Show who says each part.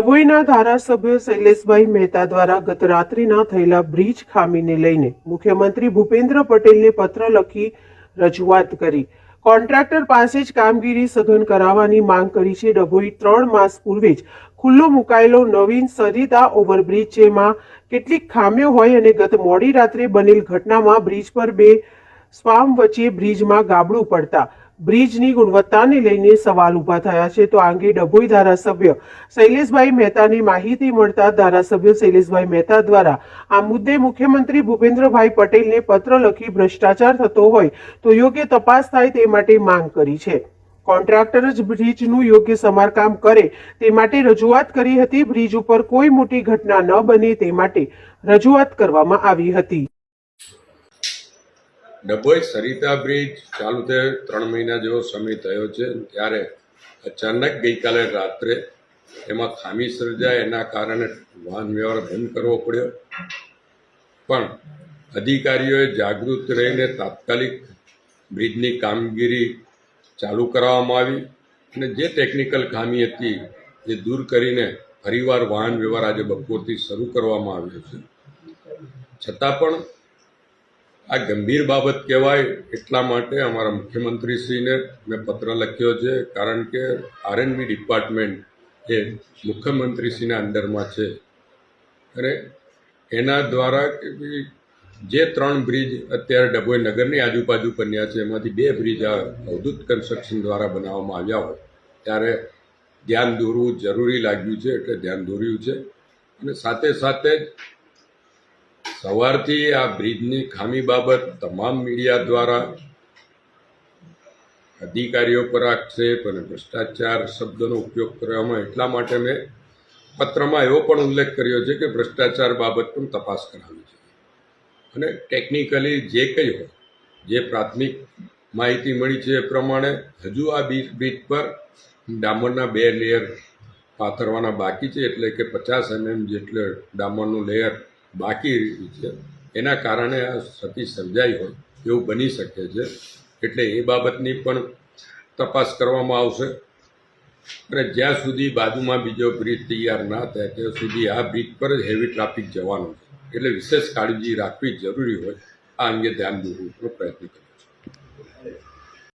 Speaker 1: ડભોઈના ધારાસભ્ય શૈલેષભાઈ મહેતા દ્વારા ગત રાત્રિના થયેલા બ્રિજ ખામીને લઈને મુખ્યમંત્રી ભૂપેન્દ્ર પટેલને પત્ર લખી રજૂઆત કરી કોન્ટ્રાક્ટર પાસે જ કામગીરી સઘન કરાવવાની માંગ કરી છે। ડભોઈ 3 માસ પૂર્વે જ ખુલ્લો મુકાયેલો નવીન સરિતા ઓવરબ્રિજ જેમાં કેટલીક ખામીઓ હોય અને ગત મોડી રાત્રે બનેલ ઘટનામાં બ્રિજ પર 2 સ્પામ વચ્ચે બ્રિજમાં ગાબડું પડતા બ્રિજની ગુણવત્તાને લઈને સવાલ ઊભા થયા છે। તો આ અંગે ડભોઈ ધારાસભ્ય શૈલેષભાઈ મહેતાને માહિતી મળતા ધારાસભ્ય શૈલેષભાઈ મહેતા દ્વારા આ મુદ્દે મુખ્યમંત્રી ભૂપેન્દ્રભાઈ પટેલને પત્ર લખી ભ્રષ્ટાચાર થતો હોય તો યોગ્ય તપાસ થાય તે માટે માંગ કરી છે। કોન્ટ્રાક્ટર જ બ્રિજનું યોગ્ય સમારકામ કરે તે માટે રજૂઆત કરી હતી। બ્રિજ ઉપર કોઈ મોટી ઘટના ન બને તે માટે રજૂઆત કરવામાં આવી હતી।
Speaker 2: ડભોઈ સરિતા બ્રિજ ચાલુ થયે 3 મહિના જેવો સમય થયો છે ત્યારે અચાનક ગઈકાલે રાત્રે એમાં ખામી સર્જાય એના કારણે વાહન વ્યવહાર બંધ કરવો પડ્યો। પણ અધિકારીઓએ જાગૃત રહીને તાત્કાલિક બ્રિજની કામગીરી ચાલુ કરાવવામાં આવી અને જે ટેકનિકલ ખામી હતી એ દૂર કરીને ફરીવાર વાહન વ્યવહાર આજે બપોરથી શરૂ કરવામાં આવ્યો છે। છતાં પણ આ ગંભીર બાબત કહેવાય એટલા માટે અમારા મુખ્યમંત્રીશ્રીને મેં પત્ર લખ્યો છે, કારણ કે R&B ડિપાર્ટમેન્ટ એ મુખ્યમંત્રીશ્રીના અંડરમાં છે અને એના દ્વારા જે 3 બ્રિજ અત્યારે ડભોઈ નગરની આજુબાજુ બન્યા છે એમાંથી 2 બ્રિજ આ અવધૂત કન્સ્ટ્રક્શન દ્વારા બનાવવામાં આવ્યા હોય ત્યારે ધ્યાન દોરવું જરૂરી લાગ્યું છે એટલે ધ્યાન દોર્યું છે। અને સાથે સાથે સવારથી આ બ્રિજની ખામી બાબત તમામ મીડિયા દ્વારા અધિકારીઓ પર આક્ષેપ અને ભ્રષ્ટાચાર શબ્દનો ઉપયોગ કરવામાં એટલા માટે મેં પત્રમાં એવો પણ ઉલ્લેખ કર્યો છે કે ભ્રષ્ટાચાર બાબત પણ તપાસ કરાવી છે અને ટેકનિકલી જે કંઈ હોય જે પ્રાથમિક માહિતી મળી છે એ પ્રમાણે હજુ આ બ્રિજ પર ડામરના 2 લેયર પાથરવાના બાકી છે, એટલે કે 50 mm જેટલે ડામરનું લેયર બાકી છે। એના કારણે આ ક્ષતિ સર્જાઈ હોય એવું બની શકે છે, એટલે એ બાબતની પણ તપાસ કરવામાં આવશે અને જ્યાં સુધી બાજુમાં બીજો બ્રિજ તૈયાર ના થાય ત્યાં સુધી આ બ્રિજ પર જ હેવી ટ્રાફિક જવાનું છે, એટલે વિશેષ કાળજી રાખવી જરૂરી હોય આ અંગે ધ્યાન દોરવાનો પ્રયત્ન કરીએ।